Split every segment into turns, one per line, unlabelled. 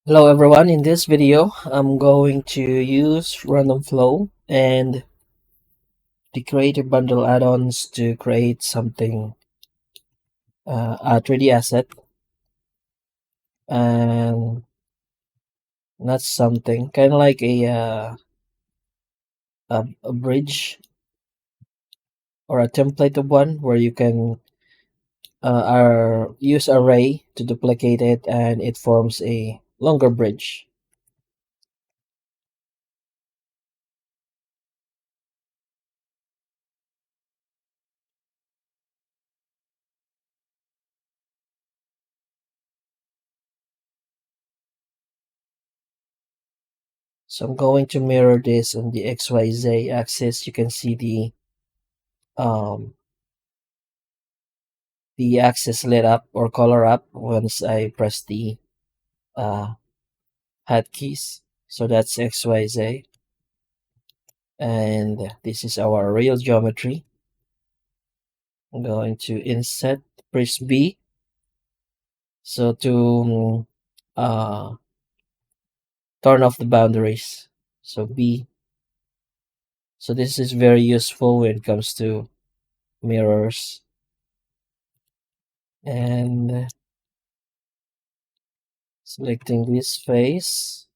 Hello everyone, in this video I'm going to use random flow and the creative bundle add-ons to create something, a 3D asset, and not something kind of like a bridge or a template of one where you can use array to duplicate it and it forms a longer bridge. So I'm going to mirror this on the XYZ axis. You can see um, the axis lit up or color up once I press the uh, hotkeys. So that's XYZ. And this is our real geometry. I'm going to inset, press B. So to turn off the boundaries. So B. So this is very useful when it comes to mirrors. And selecting this face,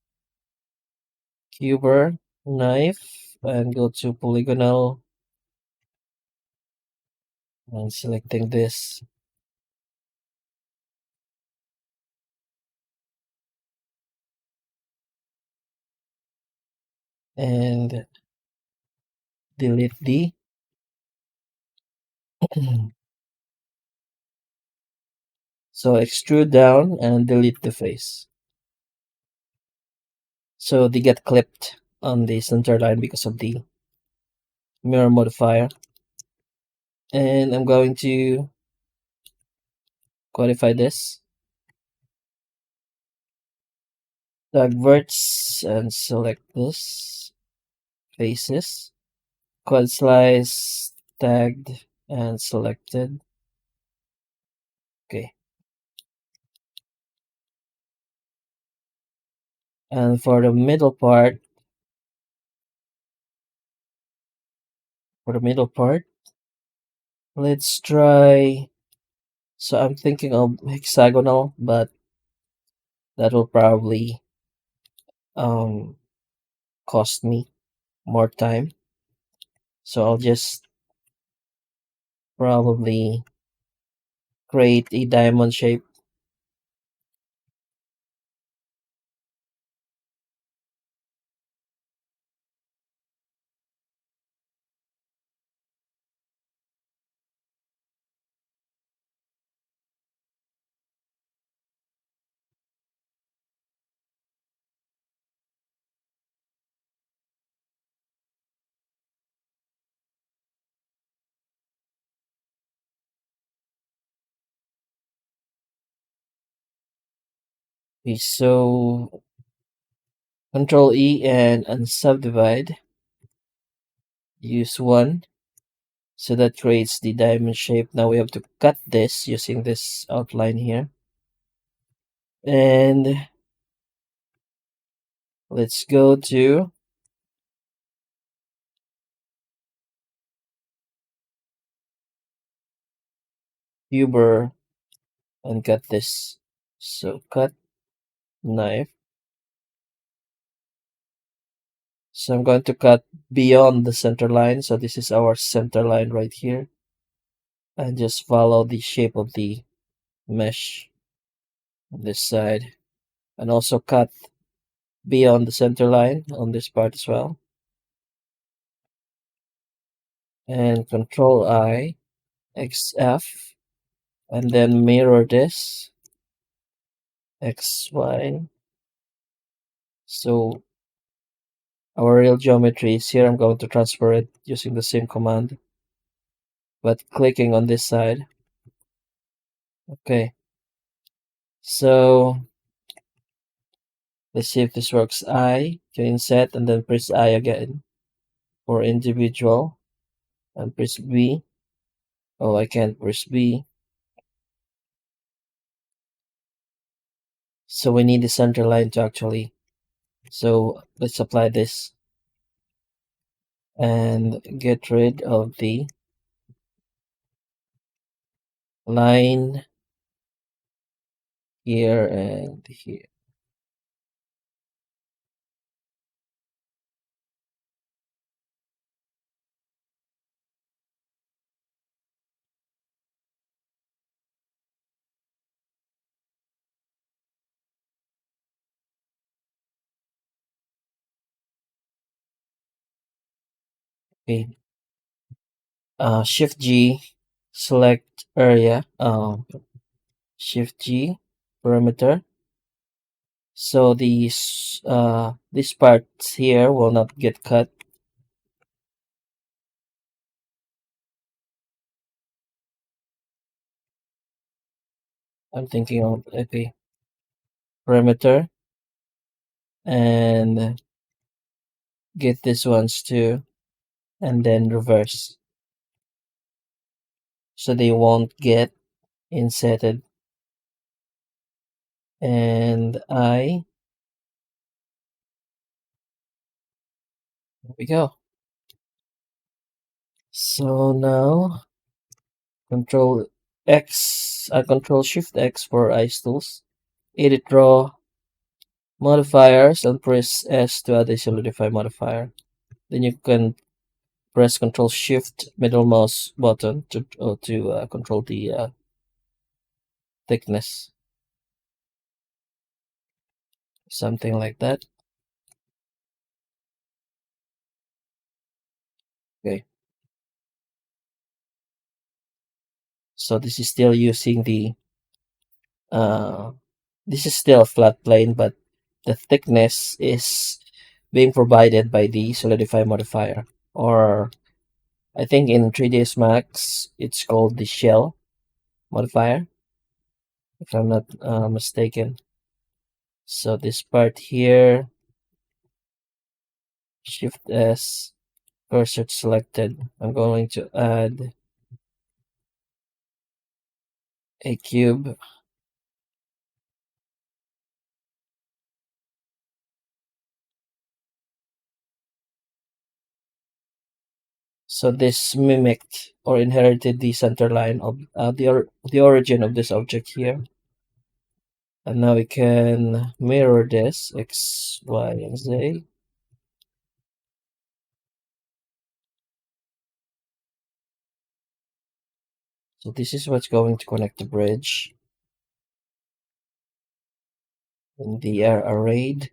cuber, knife, and go to polygonal and selecting this. And delete D. So extrude down and delete the face. So they get clipped on the center line because of the mirror modifier. And I'm going to quantify this. Tag verts and select this. Faces. Quad slice tagged and selected. Okay. And for the middle part, let's try. So I'm thinking of hexagonal, but that will probably um cost me more time. So I'll just probably create a diamond shape. Okay, so Control E and unsubdivide. Use one. So that creates the diamond shape. Now we have to cut this using this outline here. And let's go to Uber and cut this. So cut knife. So I'm going to cut beyond the center line. So this is our center line right here. And just follow the shape of the mesh on this side. And also cut beyond the center line on this part as well. And Control I, XF, and then mirror this, XY. So our real geometry is here. I'm going to transfer it using the same command, but clicking on this side. Okay. So let's see if this works. I can inset and then press I again for individual and press B. Oh, I can't press B. So we need the center line to actually, so let's apply this and get rid of the line here and here. Okay. Shift G, select area. Shift G, perimeter. So these parts here will not get cut. I'm thinking of, okay, perimeter, and get these ones too, and then reverse, so they won't get inserted. And there we go. So now Control Shift X for ice tools. Edit raw modifiers and press S to add a solidify modifier. Then you can press Control Shift middle mouse button to control the thickness, something like that. Okay, so this is still using the uh, this is still a flat plane, but the thickness is being provided by the solidify modifier, or I think in 3ds Max it's called the shell modifier, if I'm not mistaken. So this part here, Shift S, cursor selected. I'm going to add a cube. So this mimicked or inherited the center line of the origin of this object here. And now we can mirror this X, Y, and Z. So this is what's going to connect the bridge. And they are arrayed.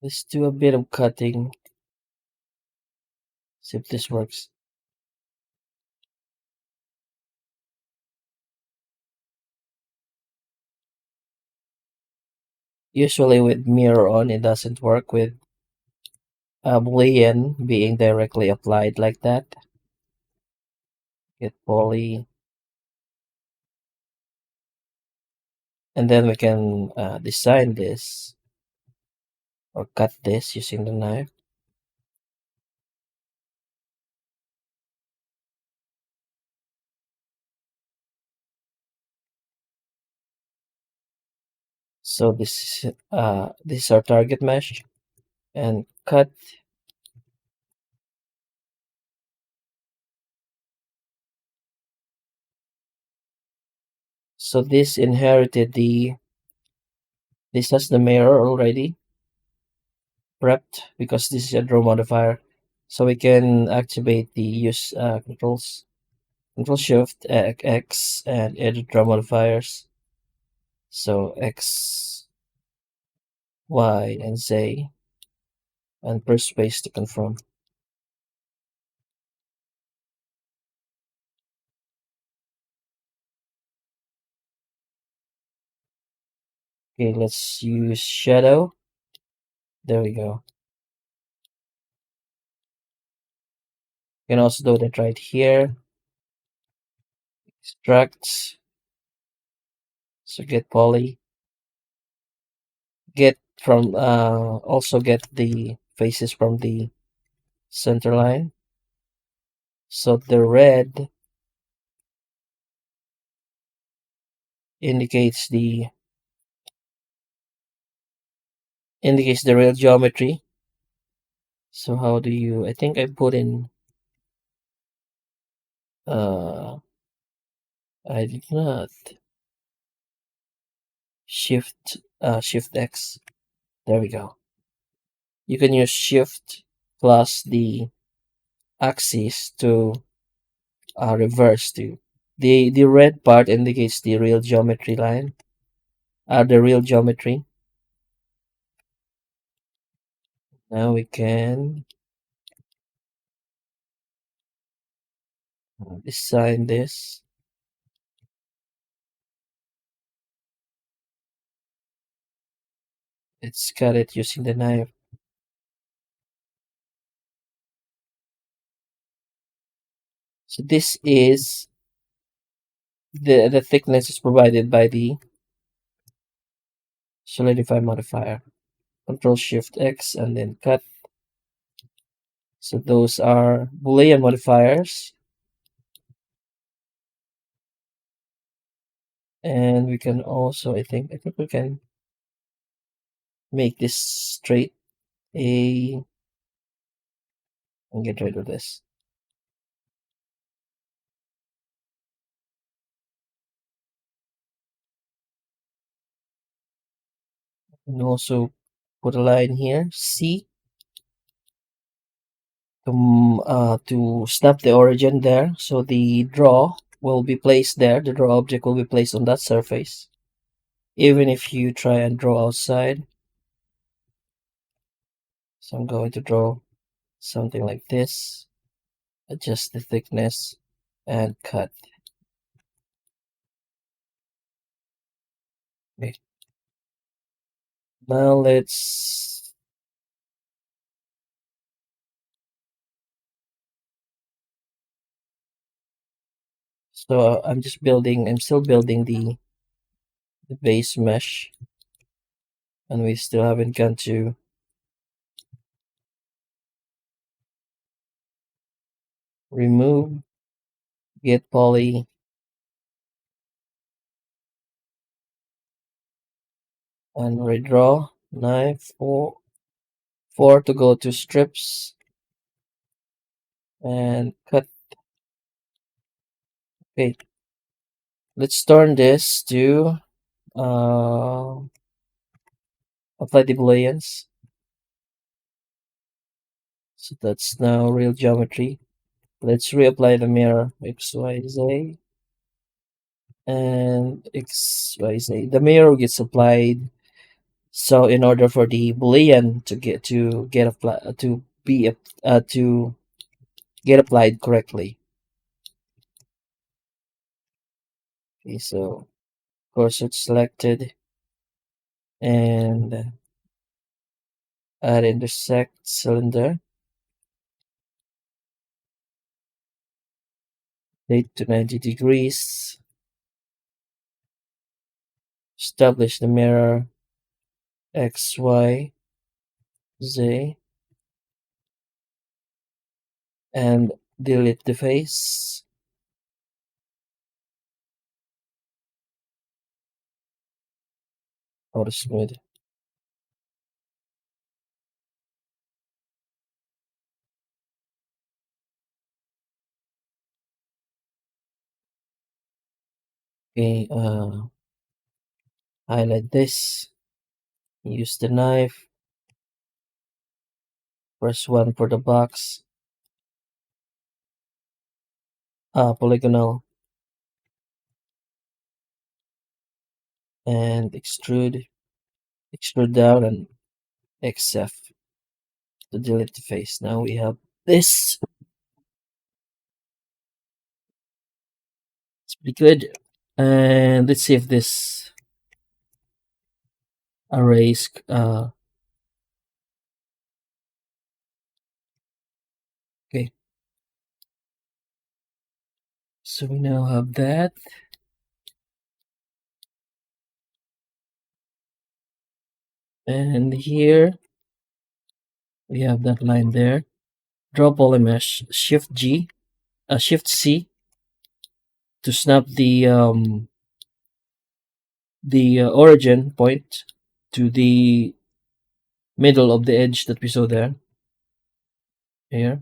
Let's do a bit of cutting. See if this works. Usually with mirror on, it doesn't work with a boolean being directly applied like that. Get poly. And then we can design this or cut this using the knife. So this is our target mesh, and cut. So this has the mirror already prepped because this is a draw modifier. So we can activate the use Control Shift X and edit draw modifiers. So X, Y, and Z, and press space to confirm. Okay, let's use shadow. There we go. You can also do that right here. Extract. So get poly. Get from also get the faces from the center line. So the red indicates the real geometry. So how do you, I think I put in uh I did not shift X. There we go. You can use shift plus the axis to reverse to the red part indicates the real geometry line, the real geometry. Now we can design this. Let's cut it using the knife. So this is the thickness is provided by the solidify modifier. Control Shift X and then cut. So those are Boolean modifiers. And we can also, I think we can make this straight a and get rid of this. And also put a line here, C, to snap the origin there. So the draw will be placed there. The draw object will be placed on that surface. Even if you try and draw outside. So I'm going to draw something like this. Adjust the thickness and cut. Okay. Now let's so I'm still building the base mesh, and we still haven't gone to remove, get poly, and redraw knife four to go to strips and cut. Okay, let's turn this to uh apply the booleans. So that's now real geometry. Let's reapply the mirror XYZ and XYZ. The mirror gets applied. So in order for the boolean to get applied to get applied correctly. Okay, so of course it's selected and add intersect cylinder, date to 90 degrees, establish the mirror X, Y, Z, and delete the face. Auto smooth. Okay, highlight this, use the knife, press 1 for the box, polygonal, and extrude down and XF to delete the face. Now we have this. It's pretty good. And let's see if this arrays okay. So we now have that. And here we have that line there. Draw polymesh, Shift G, Shift C to snap the origin point to the middle of the edge that we saw there. Here.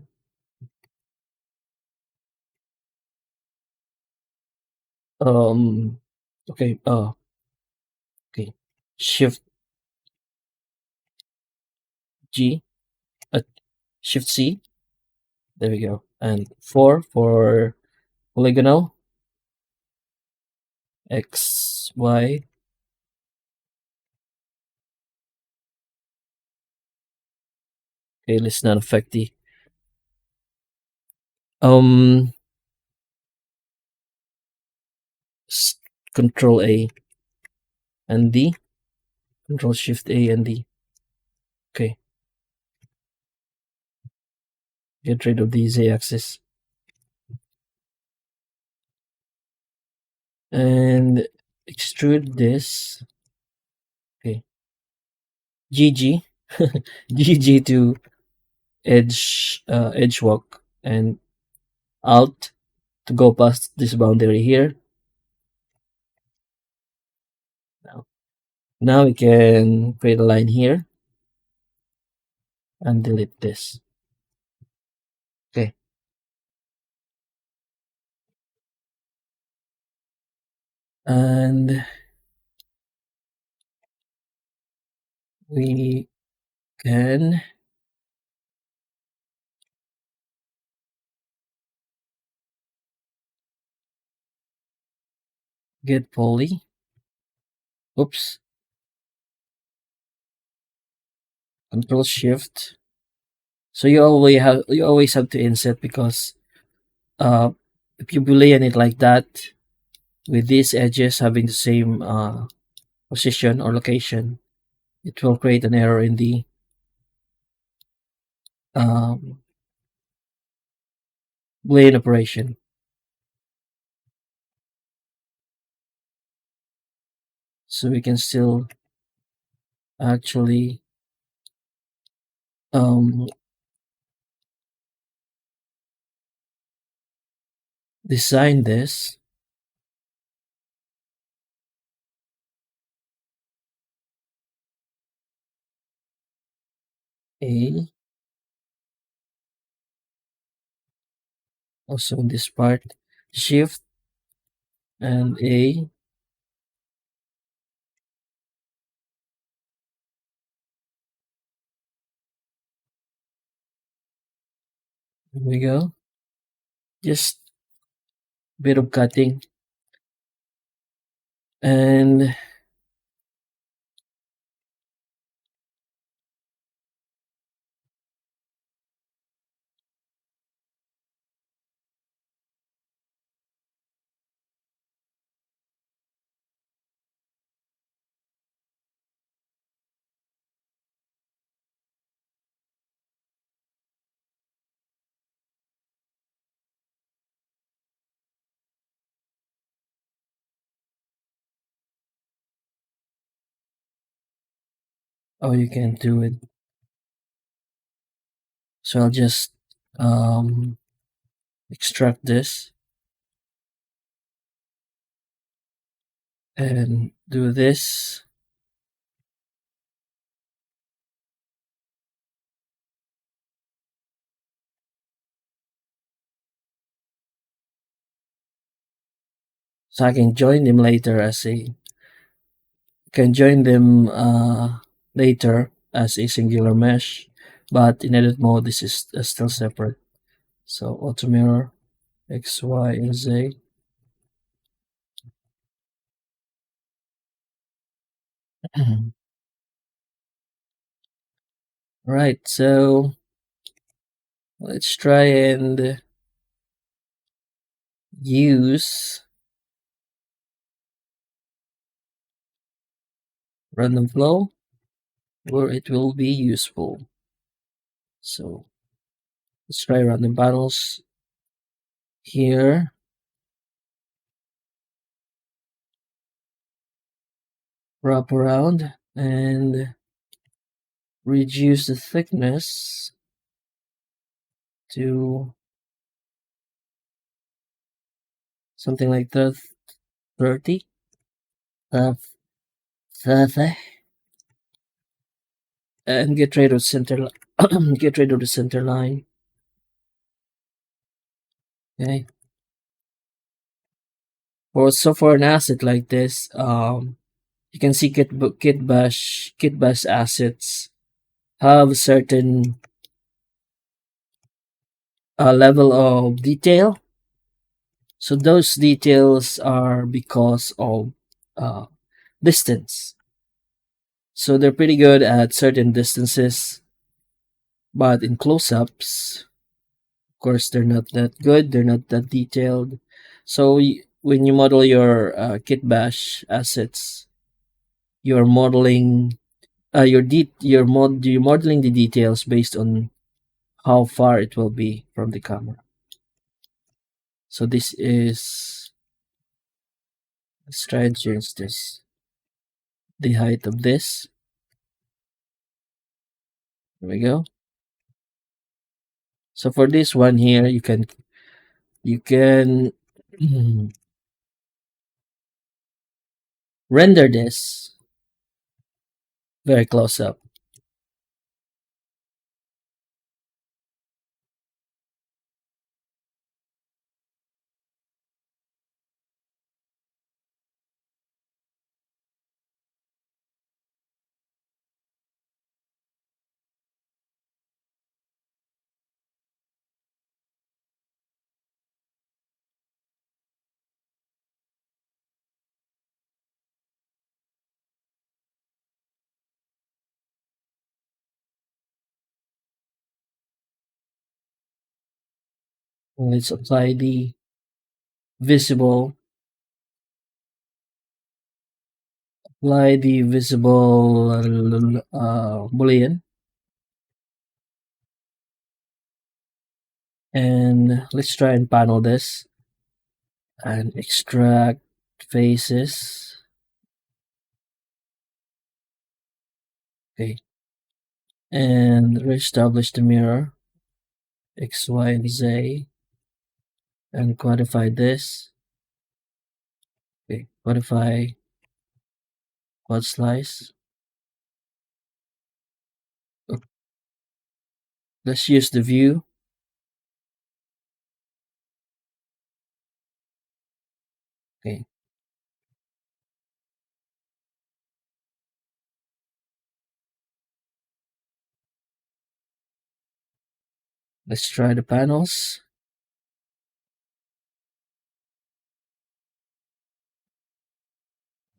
Um. Okay. Okay. Shift G. Uh, Shift C. There we go. And 4 for polygonal. X, Y. Okay, let's not affect the um s- Control A and D. Control Shift A and D. Okay, get rid of the Z axis. And extrude this. Okay. GG. GG to edge walk, and Alt to go past this boundary here. Now we can create a line here and delete this. Okay. And we can get poly. Oops. Control Shift. So you always have to inset, because uh if you boolean it like that with these edges having the same position or location, it will create an error in the um boolean operation. So we can still actually um design this. A, also in this part, Shift and A. Here we go. Just bit of cutting, and oh, you can't do it. So I'll just um extract this and do this. So I can join them later as a can join them later as a singular mesh, but in edit mode this is still separate. So auto mirror X, Y, and Z. Right, so let's try and use random flow where it will be useful. So let's try random panels here. wrap around and reduce the thickness to something like that 30 uh, 30 and get rid of get rid of the center line. Okay, for an asset like this, you can see kit bash assets have a certain level of detail. So those details are because of uh, distance. So they're pretty good at certain distances, but in close-ups, of course, they're not that good. They're not that detailed. So when you model your kit bash assets, you're modeling you're modeling the details based on how far it will be from the camera. So this is, let's try and change this. The height of this. There we go. So for this one here, you can render this very close up. Let's apply the visible boolean, and let's try and panel this and extract faces. Okay, and reestablish the mirror x, y, and z, and quantify this. Okay, quantify quad slice. Okay, let's use the view. Okay, let's try the panels.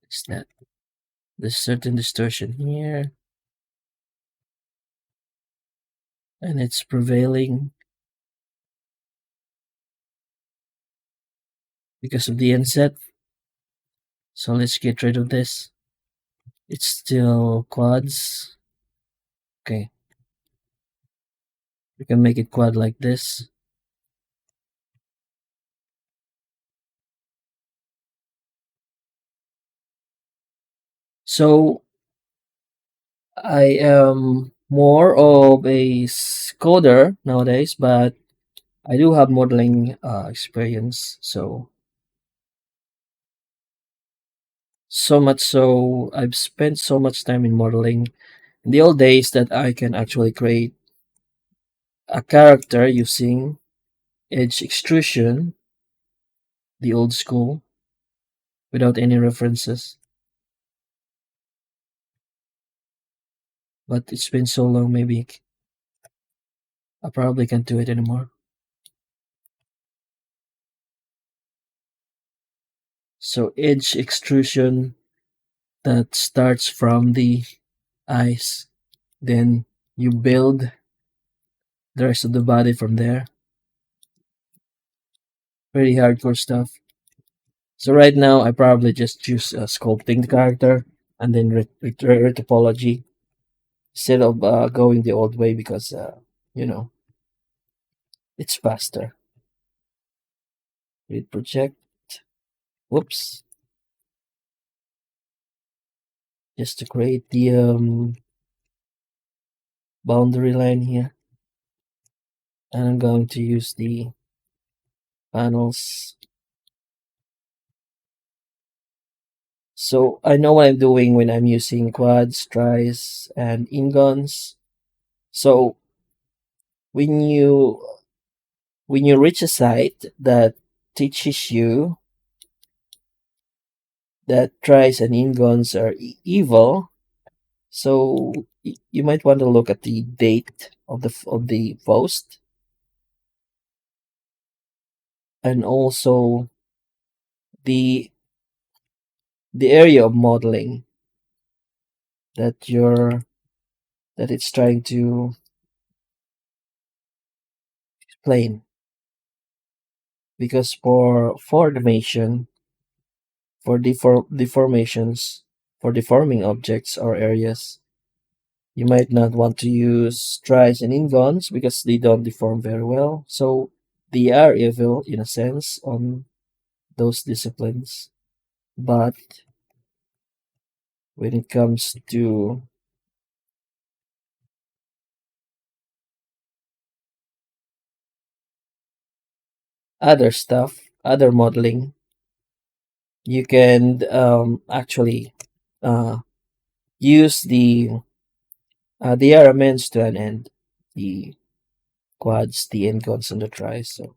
It's that there's certain distortion here, and it's prevailing because of the inset. So let's get rid of this. It's still quads. Okay, we can make it quad like this. So I am more of a coder nowadays, but I do have modeling experience. So much so I've spent so much time in modeling in the old days that I can actually create a character using edge extrusion, the old school, without any references. But it's been so long, maybe I probably can't do it anymore. So edge extrusion that starts from the eyes, then you build the rest of the body from there. Pretty hardcore stuff. So right now, I probably just choose sculpting the character and then retopology instead of going the old way because you know it's faster. Read project. Whoops. just to create the boundary line here. And I'm going to use the panels. So I know what I'm doing when I'm using quads, tries, and ingons. So when you when you reach a site that teaches you that tries and ingons are evil, so you might want to look at the date of the post, and also the the area of modeling that you're that it's trying to explain. Because for deformation, deformations, for deforming objects or areas, you might not want to use tries and ingons because they don't deform very well. So they are evil in a sense on those disciplines. But when it comes to other stuff, other modeling, you can actually uh, use the elements to an end, the quads, the ingons, and the tries. So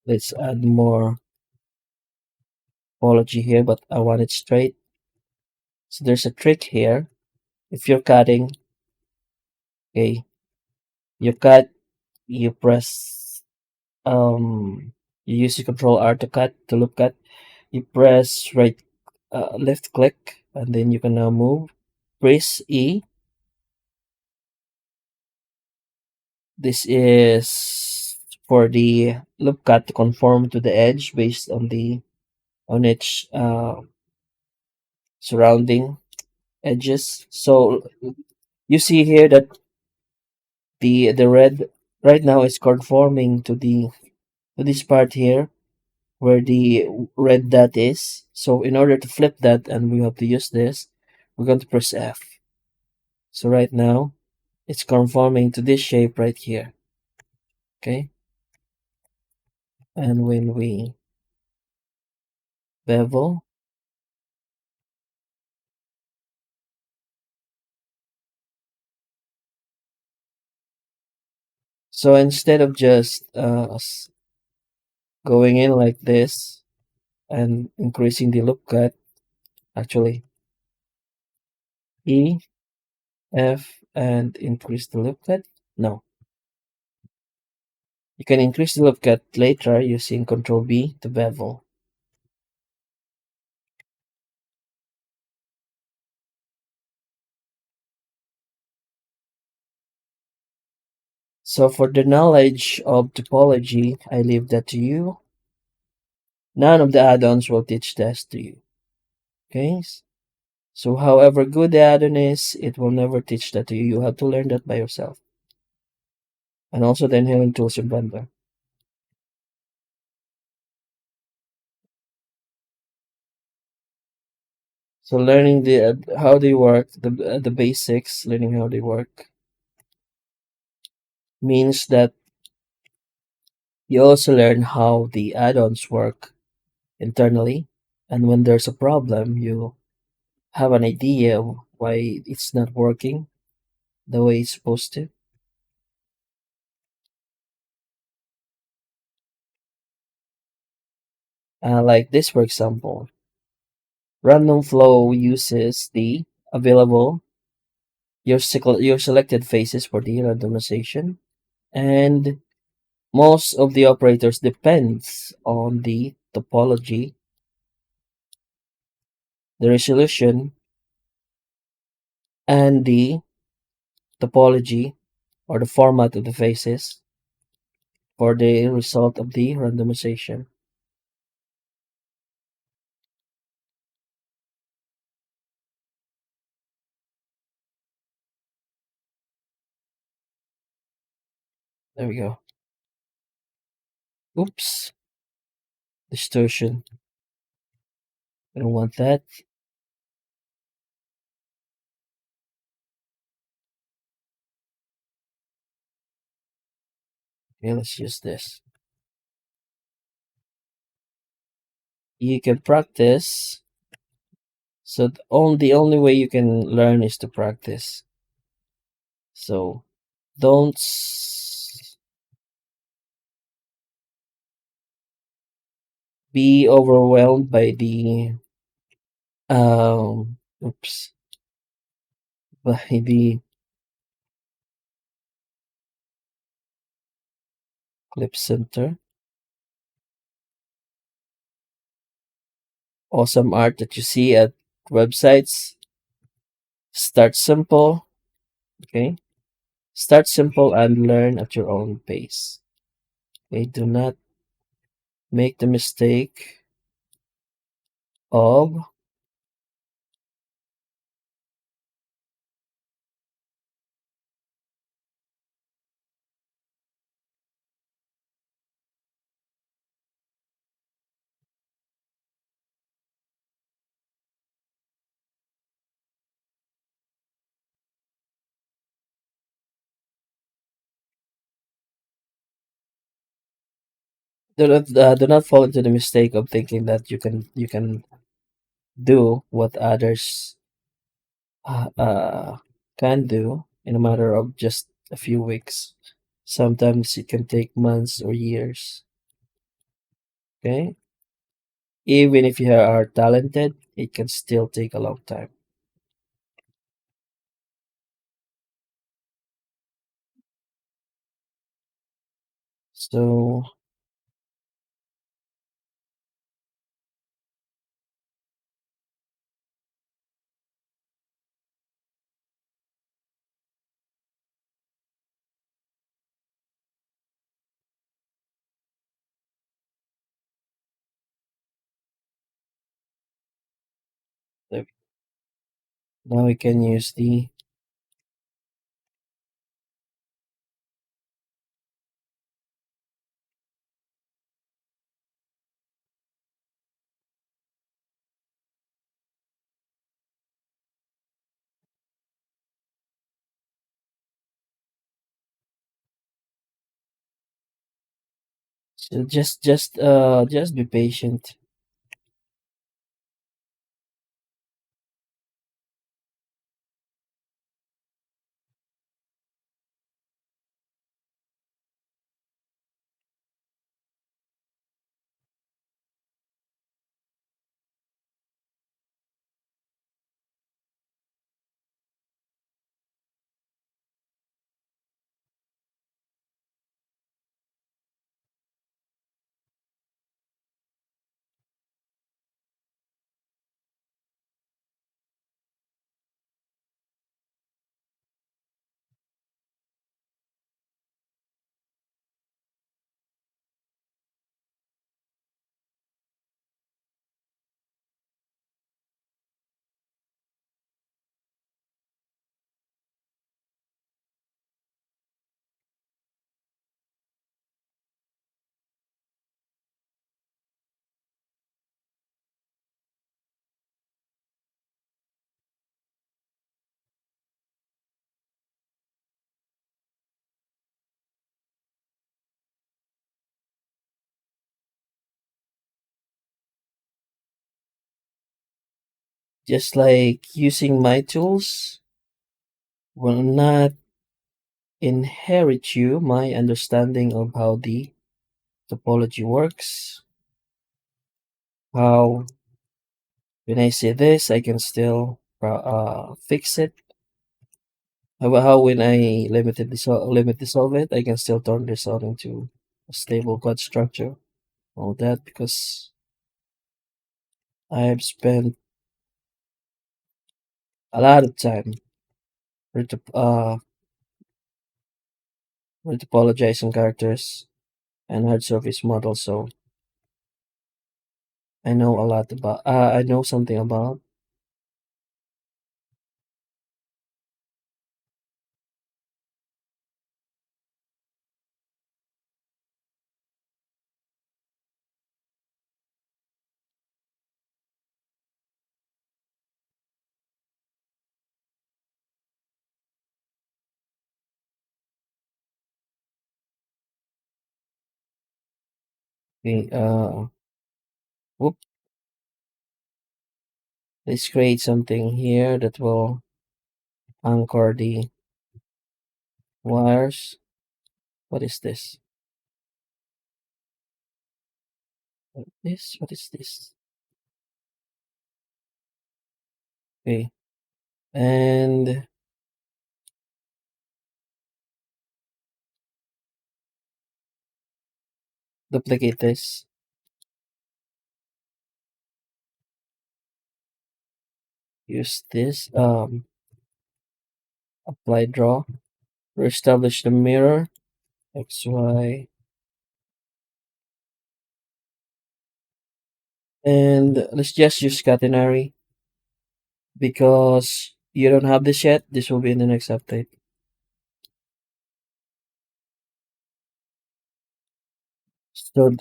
let's add more topology here, but I want it straight. So there's a trick here. If you're cutting, okay, you cut, you press, you use your control R to cut, to loop cut. You press left click, and then you can now move. Press E. This is for the loop cut to conform to the edge based on its surrounding edges. So you see here that the red right now is conforming to this part here where the red dot is. So in order to flip that, and we have to use this, we're going to press F. So right now it's conforming to this shape right here. Okay. And when we bevel, so instead of just going in like this and increasing the loop cut, actually E, F, and increase the loop cut. No, you can increase the loop cut later using Control B to bevel. So for the knowledge of topology, I leave that to you. None of the add-ons will teach this to you. Okay? So however good the add-on is, it will never teach that to you. You have to learn that by yourself. And also the inherent tools in Blender. So learning how they work, the basics, learning how they work, means that you also learn how the add-ons work internally. And when there's a problem, you have an idea why it's not working the way it's supposed to. Like this, for example, random flow uses the available your selected faces for the randomization, and most of the operators depends on the topology, the resolution, and the topology or the format of the faces for the result of the randomization. There we go. Oops, distortion. I don't want that. Okay, let's use this. You can practice. So the only way you can learn is to practice. So don't be overwhelmed by the oops, by the clip center. Awesome art that you see at websites. Start simple, okay? Start simple and learn at your own pace. Okay, do not make the mistake of do not fall into the mistake of thinking that you can do what others uh, uh, can do in a matter of just a few weeks. Sometimes it can take months or years. Okay, even if you are talented, it can still take a long time. So uh, now we can use the so just be patient. Just like using my tools will not inherit you my understanding of how the topology works. How when I say this, I can still fix it. How when I limit dissolve it, I can still turn this out into a stable quad structure. All that because I have spent a lot of time retopologizing characters and hard surface models. So I know a lot about. I know something about. Okay, whoop. Let's create something here that will anchor the wires. What is this? What is this? Okay, and duplicate this. Use this. Apply draw. Reestablish the mirror. X, Y, and let's just use catenary because you don't have this yet. This will be in the next update. So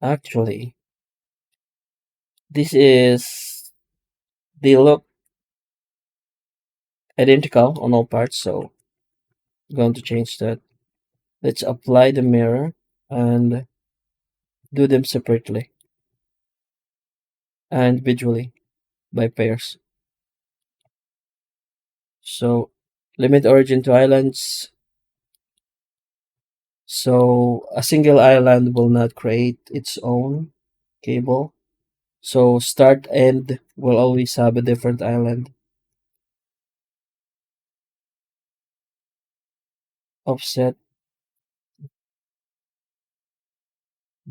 actually this is they look identical on all parts, so I'm going to change that. Let's apply the mirror and do them separately and individually by pairs. So limit origin to islands. So a single island will not create its own cable. So start end will always have a different island. Offset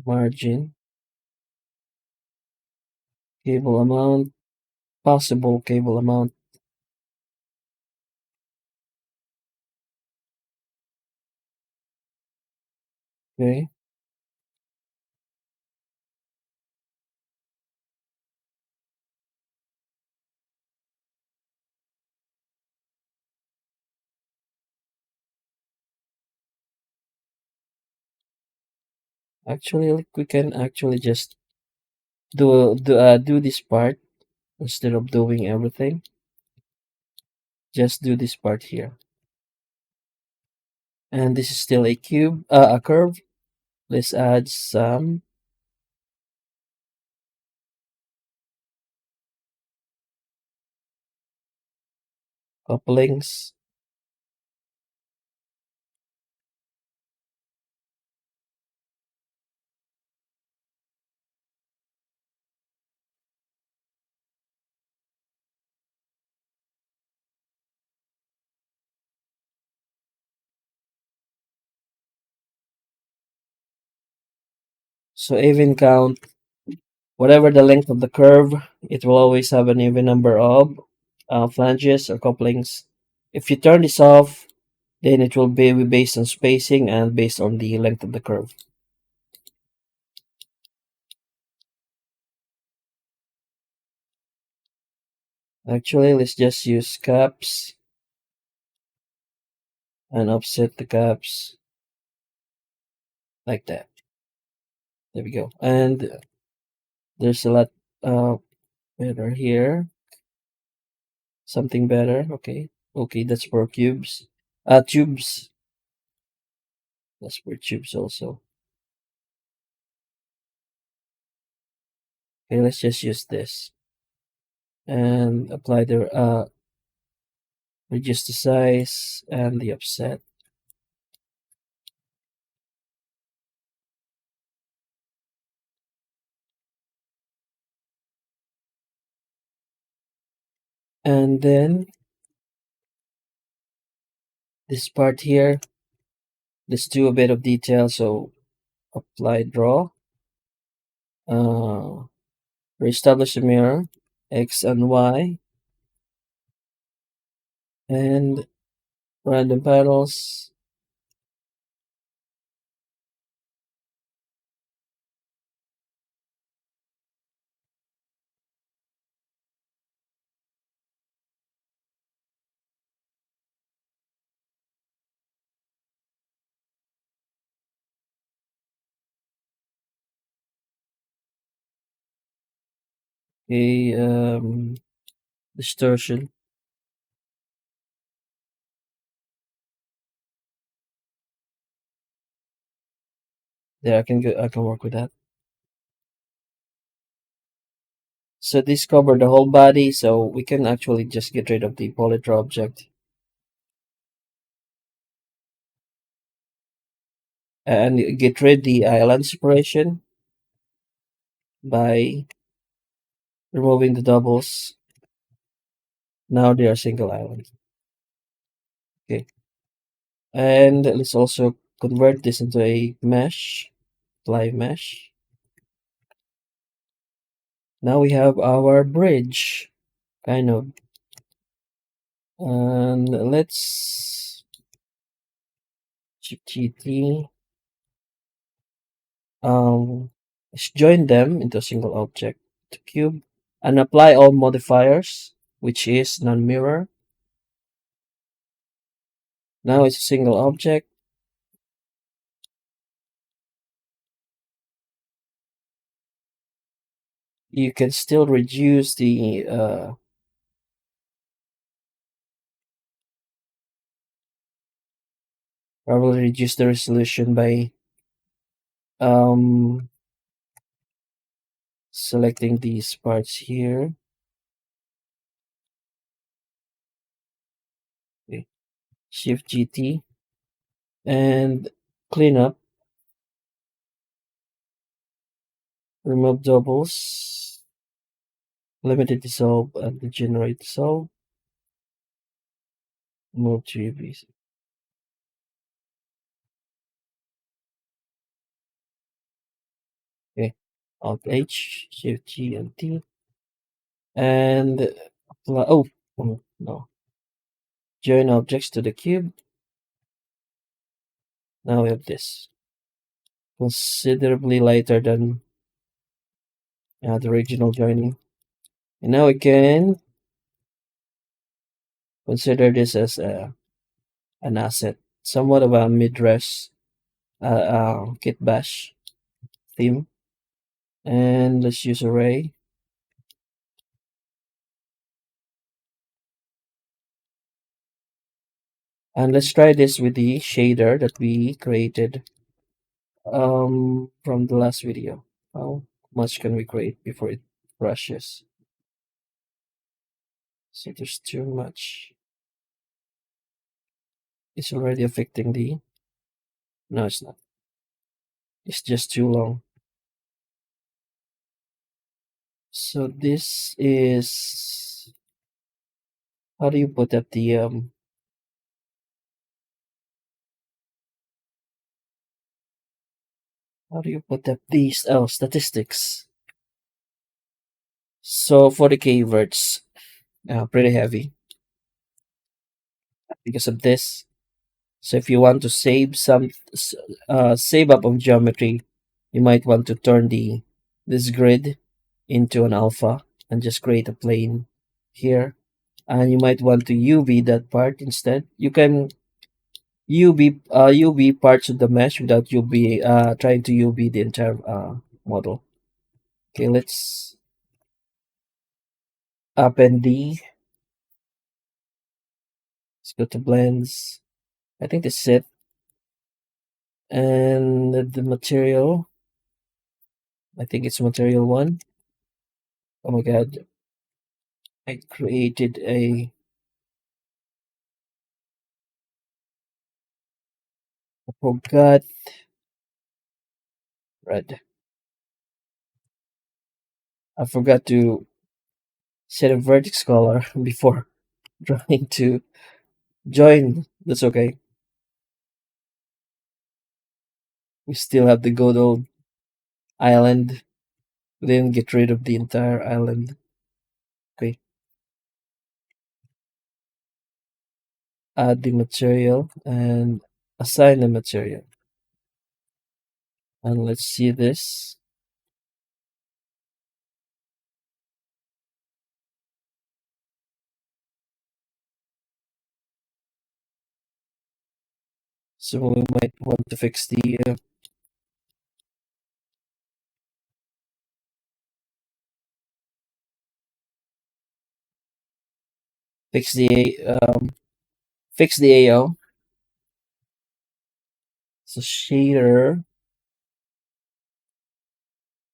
margin, cable amount, possible cable amount. Okay. Actually, like, we can actually just do this part instead of doing everything. Just do this part here. And this is still a cube, a curve. Let's add some couplings. So even count, whatever the length of the curve, it will always have an even number of flanges or couplings. If you turn this off, then it will be based on spacing and based on the length of the curve. Actually, let's just use caps and offset the caps like that. There we go. And there's a lot uh, better here. Something better. Okay. Okay, that's for cubes. Tubes. That's for tubes also. Okay, let's just use this and apply the reduce the size and the offset. And then this part here, let's do a bit of detail. So apply draw, reestablish the mirror, X and Y. and random panels. A distortion. There, I can work with that. So this covered the whole body, so we can actually just get rid of the polymer object and get rid the island separation by removing the doubles. Now they are single island. Okay, and let's also convert this into a mesh, live mesh. Now we have our bridge, kind of, and let's GT let's join them into a single object to cube and apply all modifiers, which is non-mirror. Now it's a single object. You can still reduce the probably reduce the resolution by um selecting these parts here. Okay. Shift GT and clean up, remove doubles, limited dissolve and degenerate dissolve, move to UV. Okay. Alt H, Shift G and T, and apply. No. Join objects to the cube. Now we have this. Considerably lighter than the original joining. And now we can consider this as an asset, somewhat of a mid-res kit bash theme. And let's use array. And let's try this with the shader that we created from the last video. How much can we create before it crashes? So there's too much. It's already affecting the. No, it's not. It's just too long. So this is. How do you put up the How do you put up these statistics? So for the keywords, pretty heavy because of this. So if you want to save save up on geometry, you might want to turn the this grid into an alpha and just create a plane here. And you might want to UV that part instead. You can UV parts of the mesh without UV trying to UV the entire model. Okay, let's append the. Let's go to blends. I think this is it. And the material. I think it's material one. Oh my god. I created I forgot red. I forgot to set a vertex color before trying to join. That's okay. We still have the good old island. We didn't get rid of the entire island. Okay. add the material and assign the material. And let's see this. So we might want to fix the fix the AO. So shader.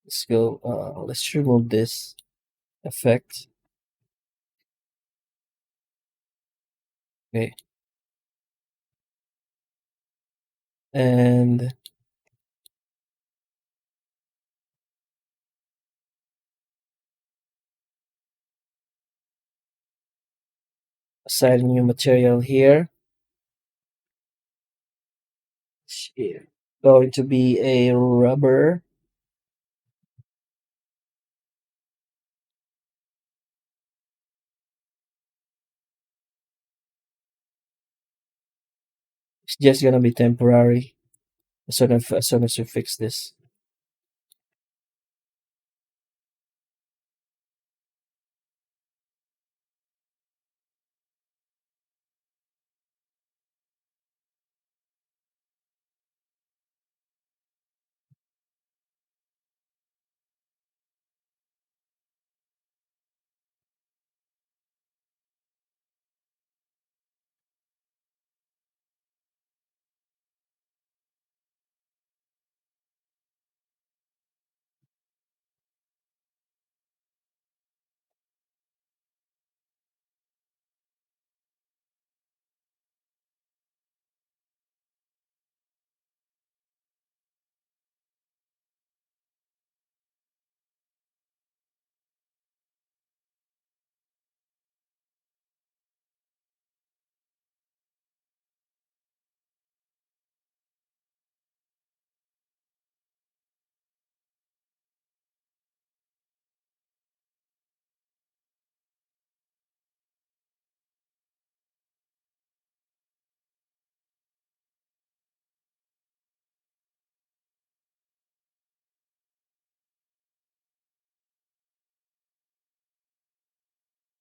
Let's go. Let's remove this effect. Okay, and assign a new material here. It's going to be a rubber. It's just gonna be temporary as soon as we fix this.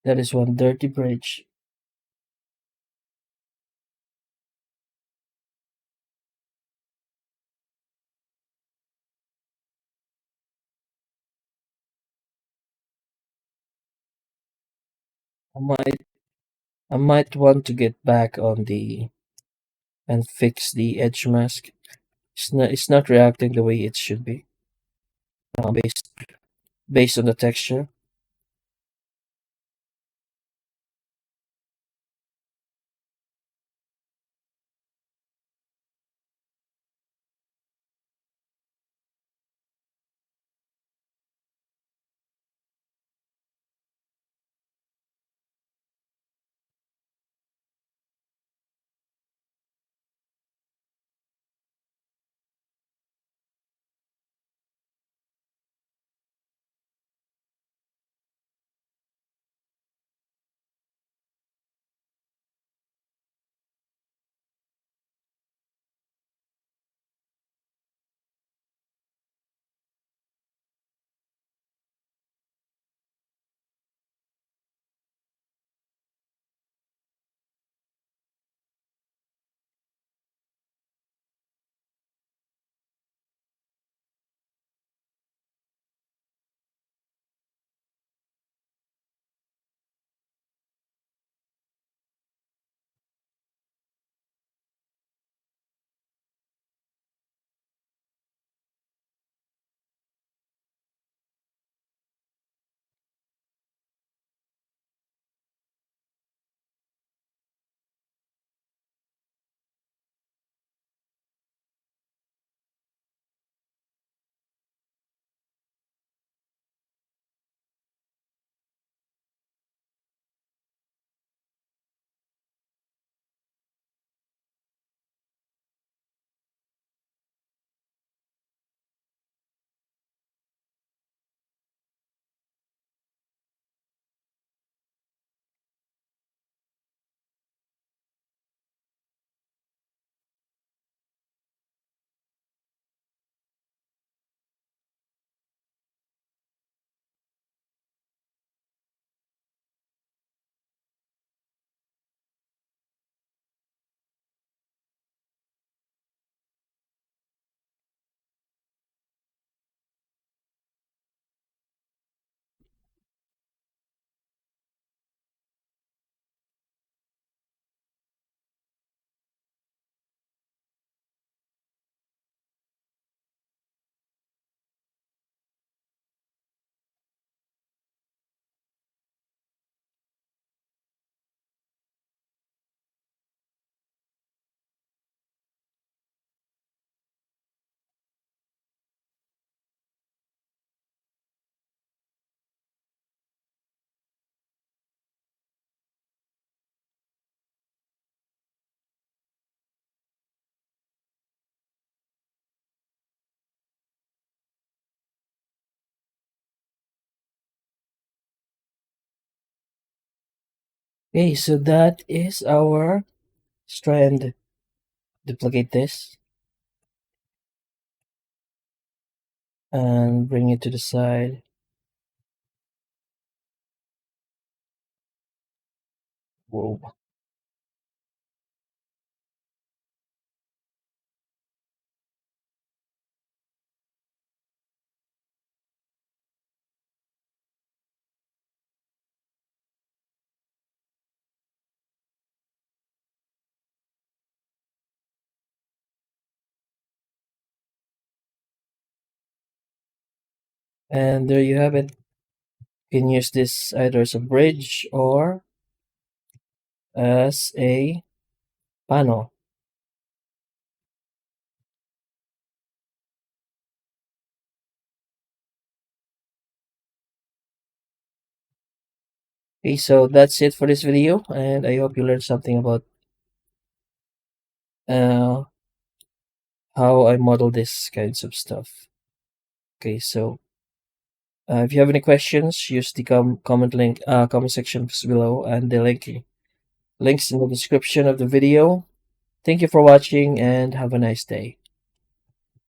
That is one dirty bridge. I might I might want to get back on the and fix the edge mask. It's not reacting the way it should be. Based on the texture. Okay, so that is our strand. Duplicate this and bring it to the side. Whoa. And there you have it. You can use this either as a bridge or as a panel. Okay, so that's it for this video, and I hope you learned something about uh, how I model this kinds of stuff. Okay, so if you have any questions, use the comment section below, and the links in the description of the video. Thank you for watching, and have a nice day.